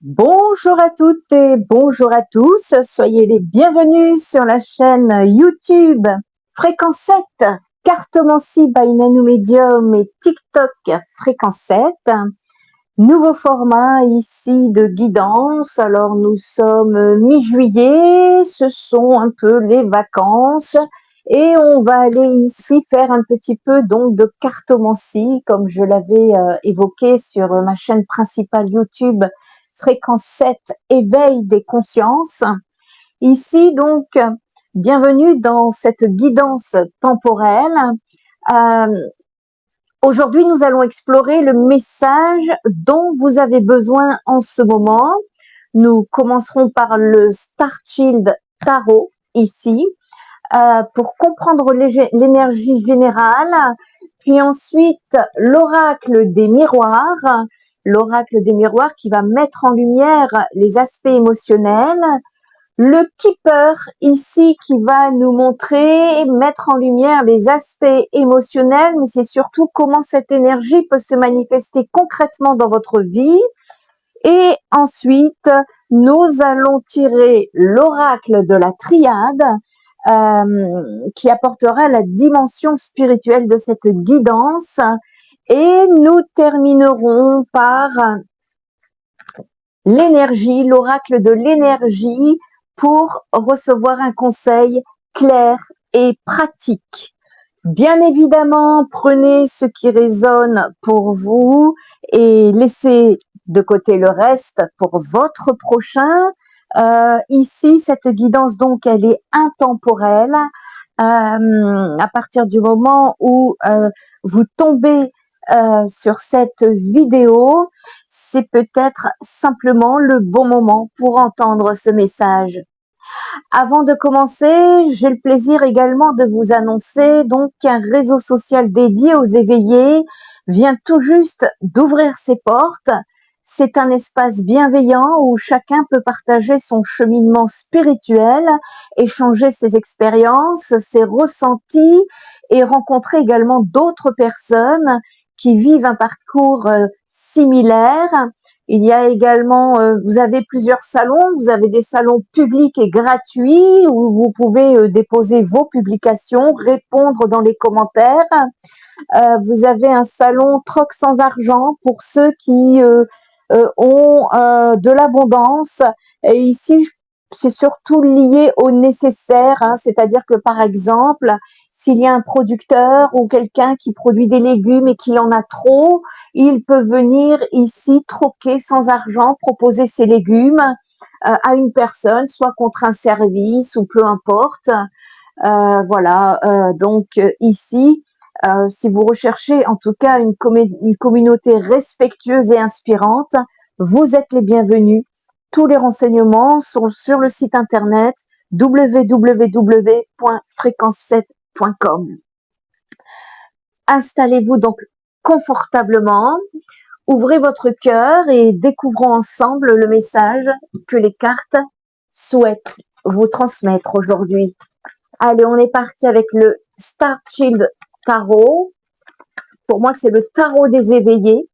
Bonjour à toutes et bonjour à tous, soyez les bienvenus sur la chaîne YouTube Fréquence 7, Cartomancie by Nano Medium et TikTok Fréquence 7. Nouveau format ici de guidance, alors nous sommes mi-juillet, ce sont un peu les vacances et on va aller ici faire un petit peu donc de cartomancie comme je l'avais évoqué sur ma chaîne principale YouTube Fréquence 7, éveil des consciences. Ici donc, bienvenue dans cette guidance temporelle. Aujourd'hui, nous allons explorer le message dont vous avez besoin en ce moment. Nous commencerons par le Starchild Tarot ici pour comprendre l'énergie générale. Puis ensuite, l'oracle des miroirs qui va mettre en lumière les aspects émotionnels. Le keeper ici qui va nous montrer, mettre en lumière les aspects émotionnels, mais c'est surtout comment cette énergie peut se manifester concrètement dans votre vie. Et ensuite, nous allons tirer l'oracle de la triade qui apportera la dimension spirituelle de cette guidance. Et nous terminerons par l'énergie, l'oracle de l'énergie pour recevoir un conseil clair et pratique. Bien évidemment, prenez ce qui résonne pour vous et laissez de côté le reste pour votre prochain. Ici, cette guidance, donc, elle est intemporelle. À partir du moment où vous tombez sur cette vidéo, c'est peut-être simplement le bon moment pour entendre ce message. Avant de commencer, j'ai le plaisir également de vous annoncer donc qu'un réseau social dédié aux éveillés vient tout juste d'ouvrir ses portes. C'est un espace bienveillant où chacun peut partager son cheminement spirituel, échanger ses expériences, ses ressentis et rencontrer également d'autres personnes qui vivent un parcours similaire. Il y a également, vous avez plusieurs salons, vous avez des salons publics et gratuits où vous pouvez déposer vos publications, répondre dans les commentaires. Vous avez un salon Troc sans argent pour ceux qui ont de l'abondance. Et ici, c'est surtout lié au nécessaire, hein, c'est-à-dire que par exemple, s'il y a un producteur ou quelqu'un qui produit des légumes et qui en a trop, il peut venir ici troquer sans argent, proposer ses légumes à une personne, soit contre un service ou peu importe. Voilà, donc ici, si vous recherchez en tout cas une communauté respectueuse et inspirante, vous êtes les bienvenus. Tous les renseignements sont sur le site internet www.fréquence7.com. Installez-vous donc confortablement, ouvrez votre cœur et découvrons ensemble le message que les cartes souhaitent vous transmettre aujourd'hui. Allez, on est parti avec le Starchild Tarot. Pour moi, c'est le tarot des éveillés.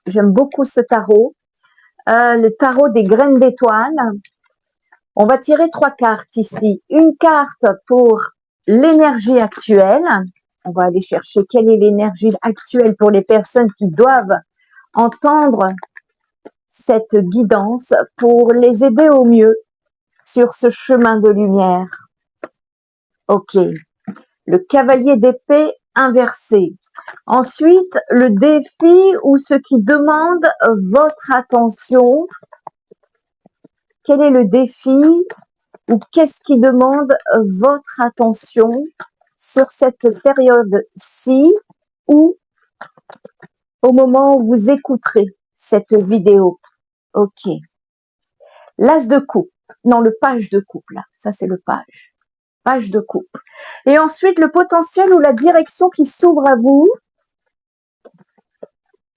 J'aime beaucoup ce tarot. Le tarot des graines d'étoiles. On va tirer 3 cartes ici. Une carte pour l'énergie actuelle. On va aller chercher quelle est l'énergie actuelle pour les personnes qui doivent entendre cette guidance pour les aider au mieux sur ce chemin de lumière. Ok. Le cavalier d'épée inversé. Ensuite, le défi ou ce qui demande votre attention. Quel est le défi ou qu'est-ce qui demande votre attention sur cette période-ci ou au moment où vous écouterez cette vidéo? Ok. L'as de coupe. Non, le page de coupe, là. Ça, c'est le page. Page de coupe. Et ensuite, le potentiel ou la direction qui s'ouvre à vous.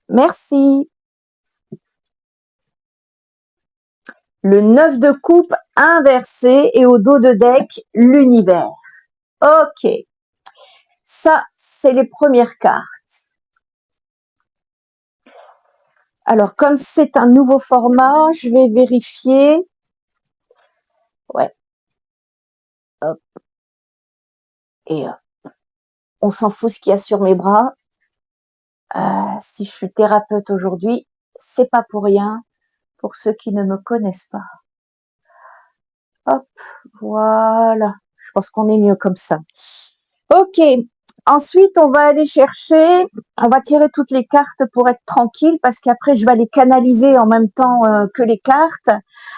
Merci. Le 9 de coupe inversé et au dos de deck, l'univers. Ok. Ça, c'est les premières cartes. Alors, comme c'est un nouveau format, je vais vérifier. Ouais. Hop. Et on s'en fout ce qu'il y a sur mes bras. Si je suis thérapeute aujourd'hui, c'est pas pour rien, pour ceux qui ne me connaissent pas. Hop, voilà. Je pense qu'on est mieux comme ça. Ok. Ensuite, on va aller chercher, on va tirer toutes les cartes pour être tranquille parce qu'après, je vais les canaliser en même temps que les cartes.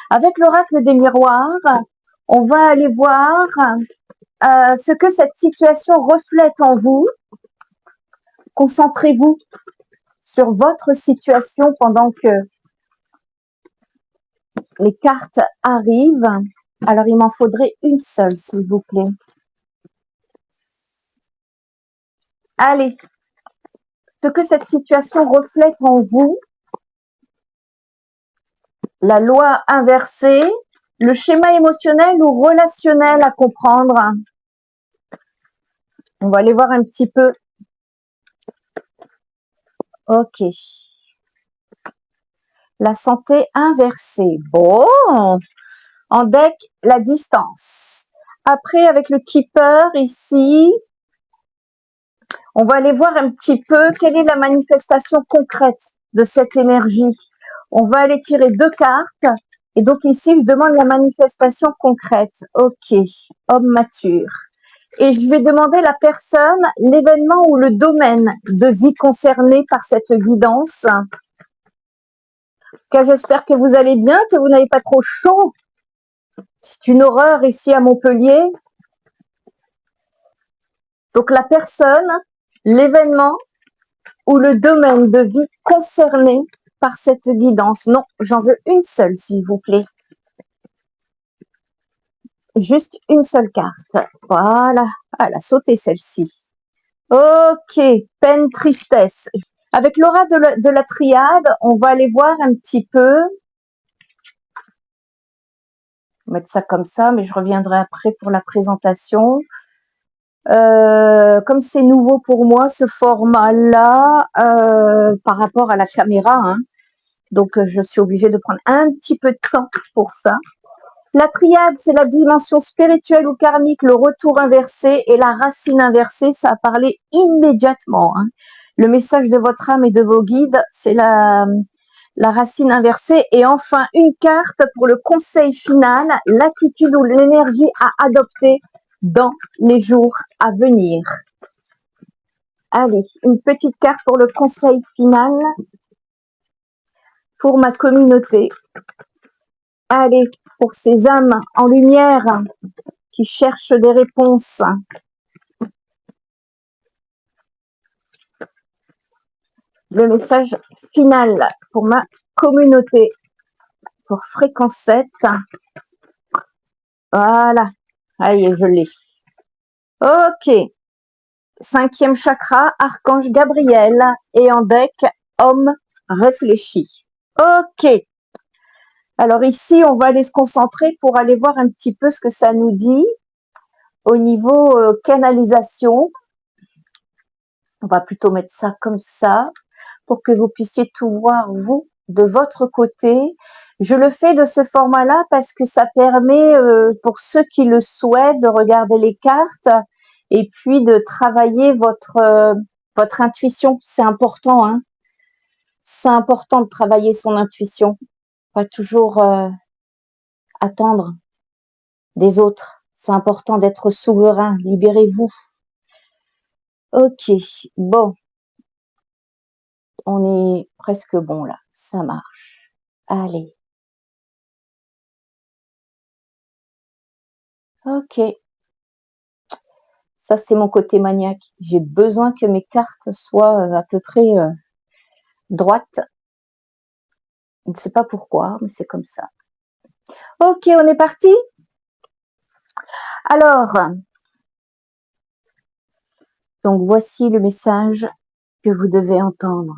Avec l'oracle des miroirs, on va aller voir ce que cette situation reflète en vous. Concentrez-vous sur votre situation pendant que les cartes arrivent. Alors, il m'en faudrait une seule, s'il vous plaît. Allez, ce que cette situation reflète en vous, la loi inversée, le schéma émotionnel ou relationnel à comprendre. On va aller voir un petit peu. Ok. La santé inversée. Bon. En deck, la distance. Après, avec le keeper ici, on va aller voir un petit peu quelle est la manifestation concrète de cette énergie. On va aller tirer deux cartes. Et donc ici, je demande la manifestation concrète. Ok, homme mature. Et je vais demander la personne, l'événement ou le domaine de vie concerné par cette guidance. J'espère que vous allez bien, que vous n'avez pas trop chaud. C'est une horreur ici à Montpellier. Donc la personne, l'événement ou le domaine de vie concerné par cette guidance. Non, j'en veux une seule, s'il vous plaît. Juste une seule carte. Voilà. Elle a sauté celle-ci. Ok, peine, tristesse. Avec l'aura de la triade, on va aller voir un petit peu. Mettre ça comme ça, mais je reviendrai après pour la présentation. Comme c'est nouveau pour moi, ce format-là, par rapport à la caméra, hein, donc je suis obligée de prendre un petit peu de temps pour ça. La triade, c'est la dimension spirituelle ou karmique, le retour inversé et la racine inversée, ça a parlé immédiatement. Hein. Le message de votre âme et de vos guides, c'est la racine inversée. Et enfin, une carte pour le conseil final, l'attitude ou l'énergie à adopter dans les jours à venir. Allez, une petite carte pour le conseil final pour ma communauté. Allez, pour ces âmes en lumière qui cherchent des réponses. Le message final pour ma communauté, pour fréquence 7. Voilà, allez, je l'ai. Ok, 5e chakra, archange Gabriel, et en deck, homme réfléchi. Ok, alors ici, on va aller se concentrer pour aller voir un petit peu ce que ça nous dit au niveau canalisation. On va plutôt mettre ça comme ça pour que vous puissiez tout voir, vous, de votre côté. Je le fais de ce format-là parce que ça permet, pour ceux qui le souhaitent, de regarder les cartes et puis de travailler votre intuition. C'est important, hein. C'est important de travailler son intuition. Pas toujours attendre des autres. C'est important d'être souverain. Libérez-vous. Ok, bon. On est presque bon là. Ça marche. Allez. Ok. Ça, c'est mon côté maniaque. J'ai besoin que mes cartes soient à peu près droites. Je ne sais pas pourquoi, mais c'est comme ça. Ok, on est parti? Alors, donc voici le message que vous devez entendre.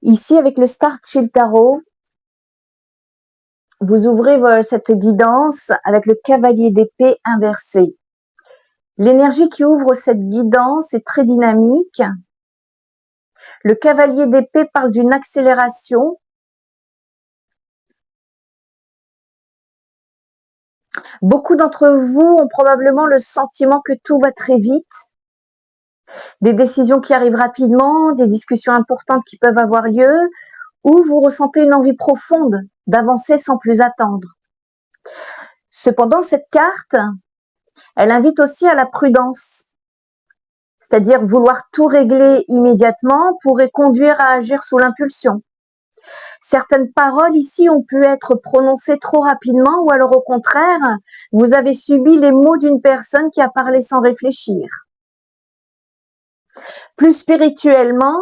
Ici, avec le Start chez le tarot, vous ouvrez cette guidance avec le cavalier d'épée inversé. L'énergie qui ouvre cette guidance est très dynamique. Le cavalier d'épée parle d'une accélération. Beaucoup d'entre vous ont probablement le sentiment que tout va très vite, des décisions qui arrivent rapidement, des discussions importantes qui peuvent avoir lieu, ou vous ressentez une envie profonde d'avancer sans plus attendre. Cependant, cette carte, elle invite aussi à la prudence, c'est-à-dire vouloir tout régler immédiatement pourrait conduire à agir sous l'impulsion. Certaines paroles ici ont pu être prononcées trop rapidement ou alors au contraire, vous avez subi les mots d'une personne qui a parlé sans réfléchir. Plus spirituellement,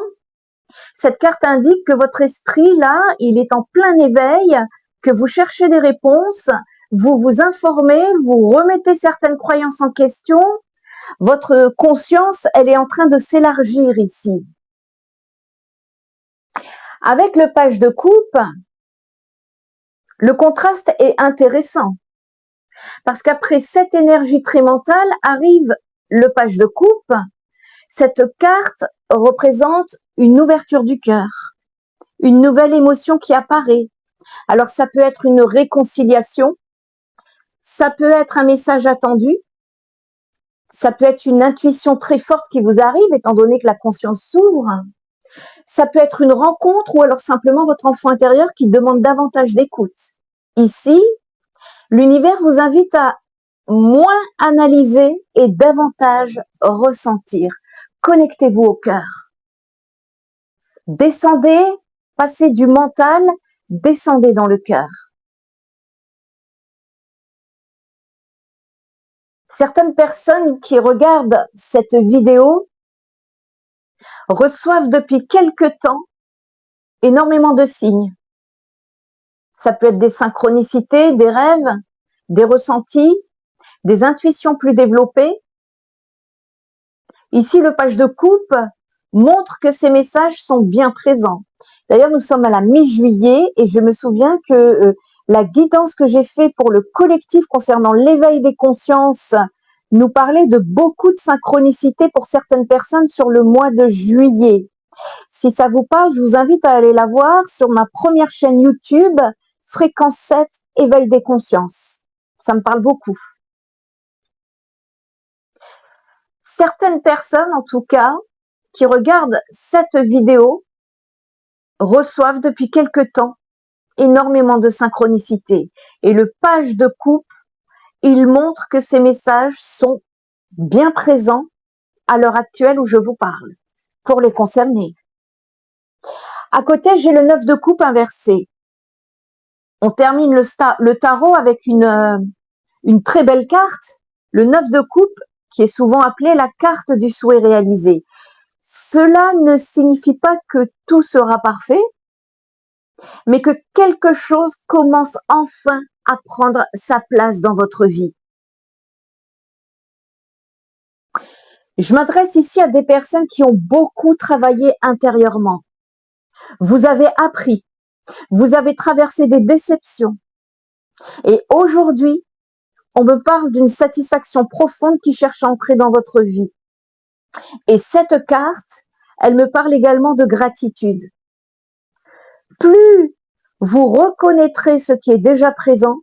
cette carte indique que votre esprit, là, il est en plein éveil, que vous cherchez des réponses, vous vous informez, vous remettez certaines croyances en question. Votre conscience, elle est en train de s'élargir ici. Avec le page de coupe, le contraste est intéressant. Parce qu'après cette énergie très mentale arrive le page de coupe. Cette carte représente une ouverture du cœur, une nouvelle émotion qui apparaît. Alors ça peut être une réconciliation, ça peut être un message attendu, ça peut être une intuition très forte qui vous arrive étant donné que la conscience s'ouvre. Ça peut être une rencontre ou alors simplement votre enfant intérieur qui demande davantage d'écoute. Ici, l'univers vous invite à moins analyser et davantage ressentir. Connectez-vous au cœur. Descendez, passez du mental, descendez dans le cœur. Certaines personnes qui regardent cette vidéo reçoivent depuis quelque temps énormément de signes. Ça peut être des synchronicités, des rêves, des ressentis, des intuitions plus développées. Ici, le page de coupe montre que ces messages sont bien présents. D'ailleurs, nous sommes à la mi-juillet et je me souviens que la guidance que j'ai faite pour le collectif concernant l'éveil des consciences nous parlait de beaucoup de synchronicité pour certaines personnes sur le mois de juillet. Si ça vous parle, je vous invite à aller la voir sur ma première chaîne YouTube, Fréquence 7, Éveil des consciences. Ça me parle beaucoup. Certaines personnes, en tout cas, qui regardent cette vidéo, reçoivent depuis quelque temps énormément de synchronicité. Et le page de coupe, il montre que ces messages sont bien présents à l'heure actuelle où je vous parle, pour les concerner. À côté, j'ai le 9 de coupe inversé. On termine le tarot avec une très belle carte, le 9 de coupe, qui est souvent appelée la carte du souhait réalisé. Cela ne signifie pas que tout sera parfait, mais que quelque chose commence enfin à prendre sa place dans votre vie. Je m'adresse ici à des personnes qui ont beaucoup travaillé intérieurement. Vous avez appris, vous avez traversé des déceptions. Et aujourd'hui, on me parle d'une satisfaction profonde qui cherche à entrer dans votre vie. Et cette carte, elle me parle également de gratitude. Plus vous reconnaîtrez ce qui est déjà présent,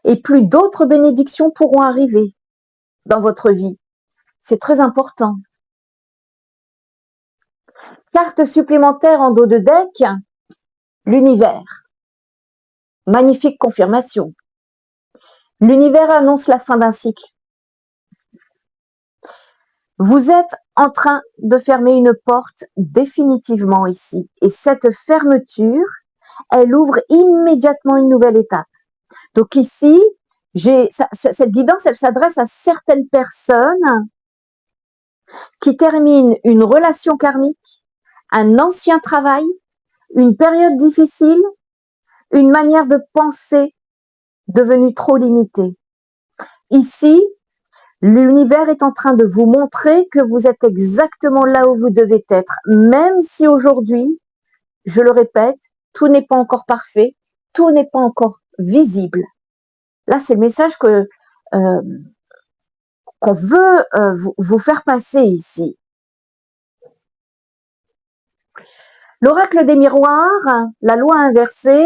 et plus d'autres bénédictions pourront arriver dans votre vie. C'est très important. Carte supplémentaire en dos de deck, l'univers. Magnifique confirmation. L'univers annonce la fin d'un cycle. Vous êtes en train de fermer une porte définitivement ici. Et cette fermeture, elle ouvre immédiatement une nouvelle étape. Donc ici, cette guidance, elle s'adresse à certaines personnes qui terminent une relation karmique, un ancien travail, une période difficile, une manière de penser devenue trop limitée. Ici, l'univers est en train de vous montrer que vous êtes exactement là où vous devez être, même si aujourd'hui, je le répète, tout n'est pas encore parfait, tout n'est pas encore visible. Là, c'est le message qu'on veut vous faire passer ici. L'oracle des miroirs, la loi inversée,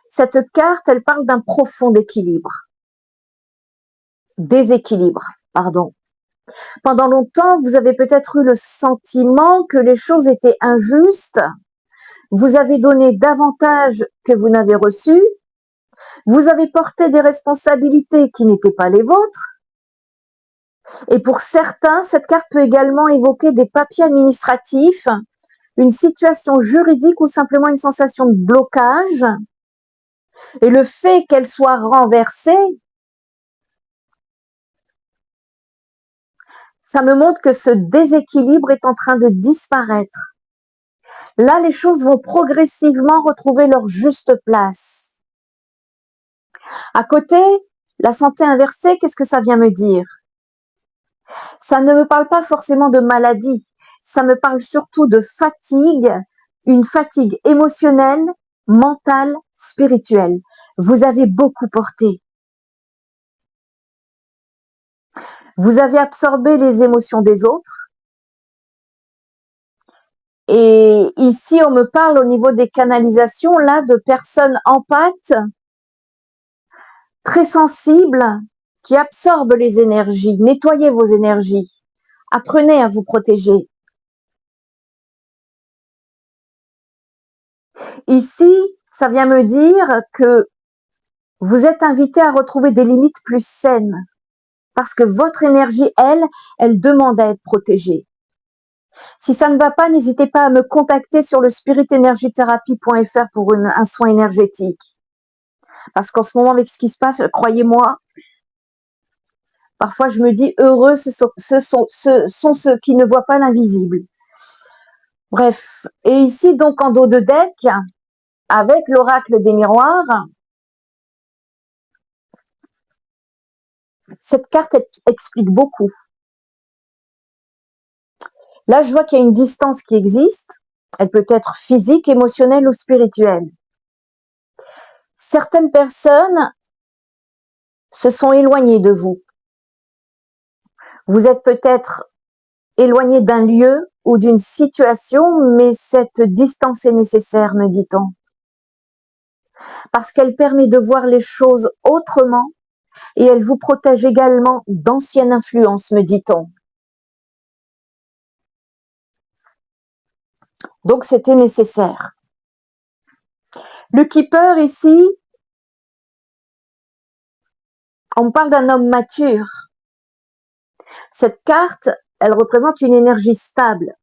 cette carte, elle parle d'un profond déséquilibre, pardon. Pendant longtemps, vous avez peut-être eu le sentiment que les choses étaient injustes, vous avez donné davantage que vous n'avez reçu, vous avez porté des responsabilités qui n'étaient pas les vôtres, et pour certains, cette carte peut également évoquer des papiers administratifs, une situation juridique ou simplement une sensation de blocage. Et le fait qu'elle soit renversée, ça me montre que ce déséquilibre est en train de disparaître. Là, les choses vont progressivement retrouver leur juste place. À côté, la santé inversée, qu'est-ce que ça vient me dire? Ça ne me parle pas forcément de maladie, ça me parle surtout de fatigue, une fatigue émotionnelle, mentale, spirituelle. Vous avez beaucoup porté. Vous avez absorbé les émotions des autres. Et ici, on me parle au niveau des canalisations, là, de personnes empathes, très sensibles, qui absorbent les énergies. Nettoyez vos énergies. Apprenez à vous protéger. Ici, ça vient me dire que vous êtes invité à retrouver des limites plus saines. Parce que votre énergie, elle demande à être protégée. Si ça ne va pas, n'hésitez pas à me contacter sur le spiritenergytherapy.fr pour un soin énergétique. Parce qu'en ce moment, avec ce qui se passe, croyez-moi, parfois je me dis heureux, ce sont ceux qui ne voient pas l'invisible. Bref, et ici donc en dos de deck, avec l'oracle des miroirs, cette carte explique beaucoup. Là, je vois qu'il y a une distance qui existe. Elle peut être physique, émotionnelle ou spirituelle. Certaines personnes se sont éloignées de vous. Vous êtes peut-être éloigné d'un lieu ou d'une situation, mais cette distance est nécessaire, me dit-on. Parce qu'elle permet de voir les choses autrement et elle vous protège également d'anciennes influences, me dit-on. Donc c'était nécessaire. Le Keeper ici, on me parle d'un homme mature. Cette carte, elle représente une énergie stable,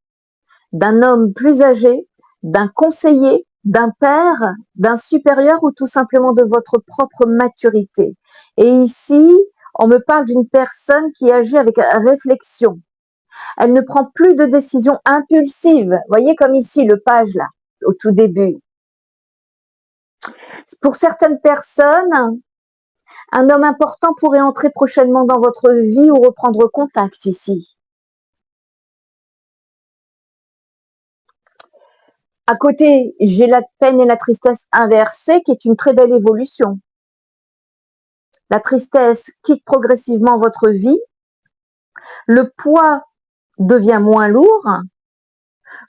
d'un homme plus âgé, d'un conseiller, d'un père, d'un supérieur ou tout simplement de votre propre maturité. Et ici, on me parle d'une personne qui agit avec réflexion. Elle ne prend plus de décisions impulsives. Voyez comme ici le page là, au tout début. Pour certaines personnes, un homme important pourrait entrer prochainement dans votre vie ou reprendre contact ici. À côté, j'ai la peine et la tristesse inversée qui est une très belle évolution. La tristesse quitte progressivement votre vie, le poids devient moins lourd,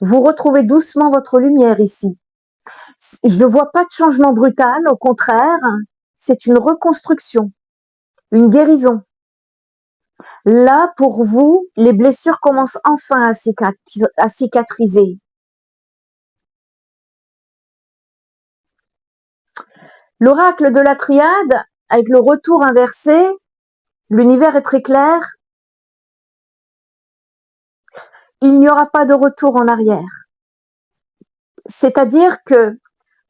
vous retrouvez doucement votre lumière ici. Je ne vois pas de changement brutal, au contraire, c'est une reconstruction, une guérison. Là, pour vous, les blessures commencent enfin à cicatriser. L'oracle de la triade, avec le retour inversé, l'univers est très clair. Il n'y aura pas de retour en arrière. C'est-à-dire que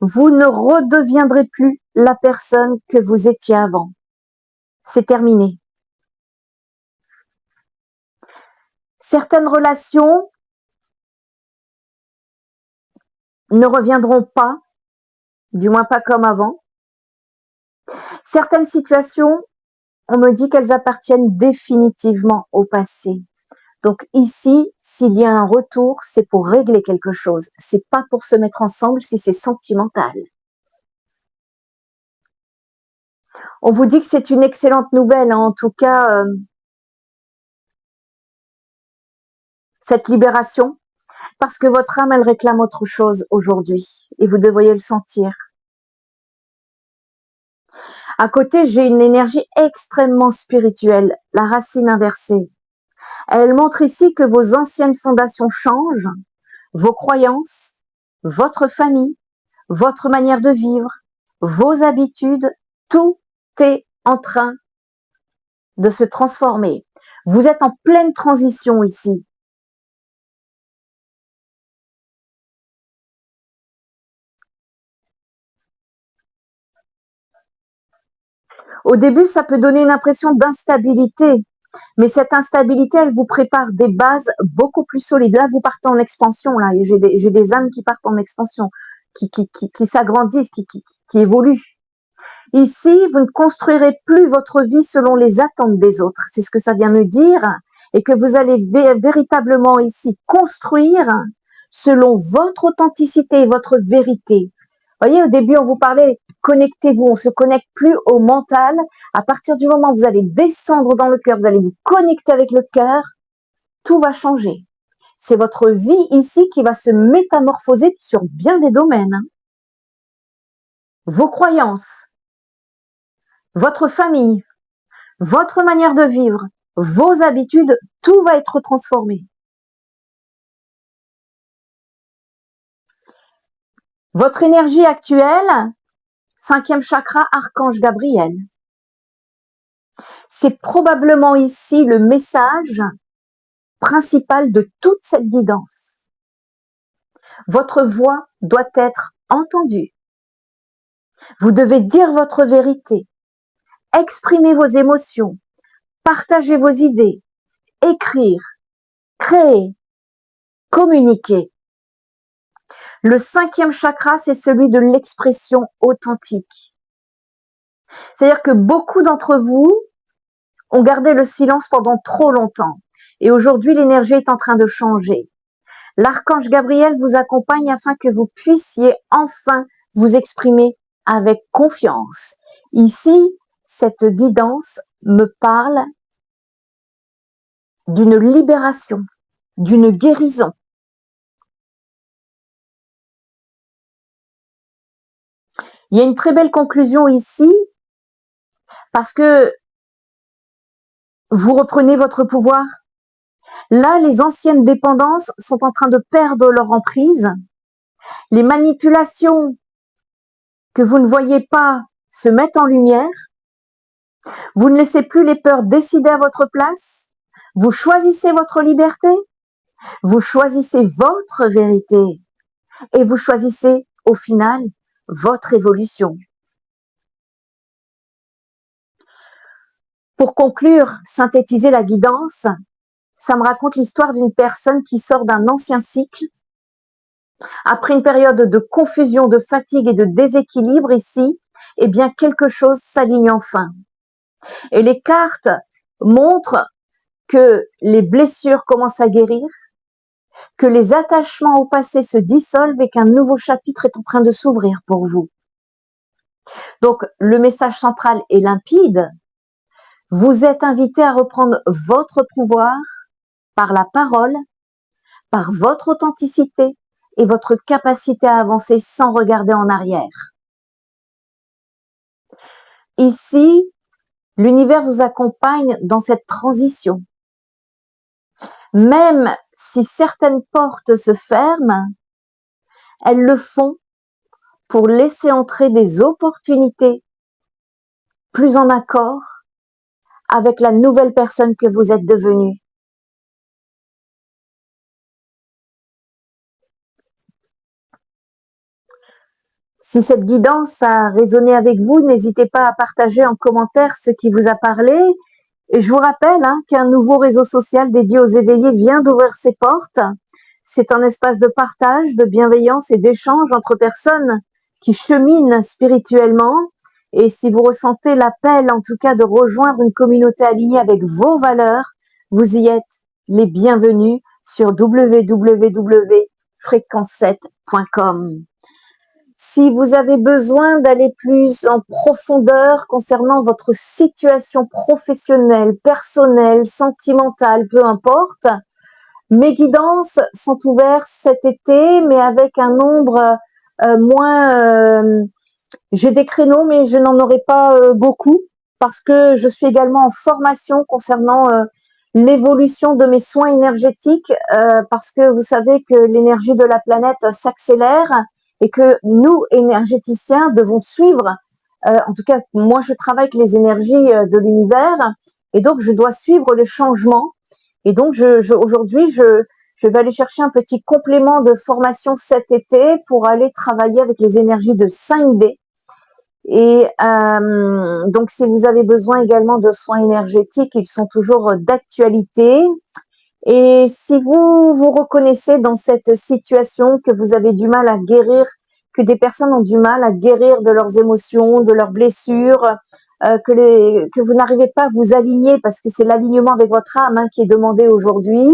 vous ne redeviendrez plus la personne que vous étiez avant. C'est terminé. Certaines relations ne reviendront pas, du moins pas comme avant. Certaines situations, on me dit qu'elles appartiennent définitivement au passé. Donc ici, s'il y a un retour, c'est pour régler quelque chose. C'est pas pour se mettre ensemble si c'est sentimental. On vous dit que c'est une excellente nouvelle, hein. En tout cas, cette libération. Parce que votre âme, elle réclame autre chose aujourd'hui et vous devriez le sentir. À côté, j'ai une énergie extrêmement spirituelle, la racine inversée. Elle montre ici que vos anciennes fondations changent, vos croyances, votre famille, votre manière de vivre, vos habitudes, tout est en train de se transformer. Vous êtes en pleine transition ici. Au début, ça peut donner une impression d'instabilité, mais cette instabilité, elle vous prépare des bases beaucoup plus solides. Là, vous partez en expansion. Là, j'ai des âmes qui partent en expansion, qui s'agrandissent, qui évoluent. Ici, vous ne construirez plus votre vie selon les attentes des autres. C'est ce que ça vient me dire. Et que vous allez véritablement ici construire selon votre authenticité et votre vérité. Vous voyez, au début, on vous parlait, connectez-vous, on se connecte plus au mental. À partir du moment où vous allez descendre dans le cœur, vous allez vous connecter avec le cœur, tout va changer. C'est votre vie ici qui va se métamorphoser sur bien des domaines. Vos croyances, votre famille, votre manière de vivre, vos habitudes, tout va être transformé. Votre énergie actuelle, 5e chakra, Archange Gabriel. C'est probablement ici le message principal de toute cette guidance. Votre voix doit être entendue. Vous devez dire votre vérité, exprimer vos émotions, partager vos idées, écrire, créer, communiquer. Le 5e chakra, c'est celui de l'expression authentique. C'est-à-dire que beaucoup d'entre vous ont gardé le silence pendant trop longtemps. Et aujourd'hui, l'énergie est en train de changer. L'archange Gabriel vous accompagne afin que vous puissiez enfin vous exprimer avec confiance. Ici, cette guidance me parle d'une libération, d'une guérison. Il y a une très belle conclusion ici parce que vous reprenez votre pouvoir. Là, les anciennes dépendances sont en train de perdre leur emprise. Les manipulations que vous ne voyez pas se mettent en lumière. Vous ne laissez plus les peurs décider à votre place. Vous choisissez votre liberté. Vous choisissez votre vérité. Et vous choisissez, au final, votre évolution. Pour conclure, synthétiser la guidance, ça me raconte l'histoire d'une personne qui sort d'un ancien cycle. Après une période de confusion, de fatigue et de déséquilibre ici, eh bien quelque chose s'aligne enfin. Et les cartes montrent que les blessures commencent à guérir, que les attachements au passé se dissolvent et qu'un nouveau chapitre est en train de s'ouvrir pour vous. Donc, le message central est limpide. Vous êtes invité à reprendre votre pouvoir par la parole, par votre authenticité et votre capacité à avancer sans regarder en arrière. Ici, l'univers vous accompagne dans cette transition. Même si certaines portes se ferment, elles le font pour laisser entrer des opportunités plus en accord avec la nouvelle personne que vous êtes devenue. Si cette guidance a résonné avec vous, n'hésitez pas à partager en commentaire ce qui vous a parlé. Et je vous rappelle qu'un nouveau réseau social dédié aux éveillés vient d'ouvrir ses portes. C'est un espace de partage, de bienveillance et d'échange entre personnes qui cheminent spirituellement. Et si vous ressentez l'appel, en tout cas, de rejoindre une communauté alignée avec vos valeurs, vous y êtes les bienvenus sur www.fréquence7.com. Si vous avez besoin d'aller plus en profondeur concernant votre situation professionnelle, personnelle, sentimentale, peu importe, Mes guidances sont ouvertes cet été, mais avec un nombre moins. J'ai des créneaux, mais je n'en aurai pas beaucoup parce que je suis également en formation concernant l'évolution de mes soins énergétiques, parce que vous savez que l'énergie de la planète s'accélère et que nous, énergéticiens, devons suivre. En tout cas, moi, je travaille avec les énergies de l'univers et donc je dois suivre les changements. Et donc, aujourd'hui, je vais aller chercher un petit complément de formation cet été pour aller travailler avec les énergies de 5D. Et donc, si vous avez besoin également de soins énergétiques, ils sont toujours d'actualité. Et si vous vous reconnaissez dans cette situation, que vous avez du mal à guérir, que des personnes ont du mal à guérir de leurs émotions, de leurs blessures, que vous n'arrivez pas à vous aligner parce que c'est l'alignement avec votre âme qui est demandé aujourd'hui,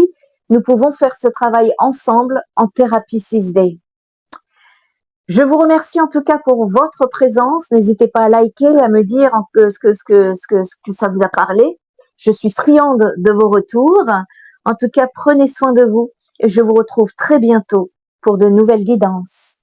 nous pouvons faire ce travail ensemble en thérapie 6D. Je vous remercie en tout cas pour votre présence. N'hésitez pas à liker et à me dire ce que ça vous a parlé. Je suis friande de vos retours. En tout cas, prenez soin de vous et je vous retrouve très bientôt pour de nouvelles guidances.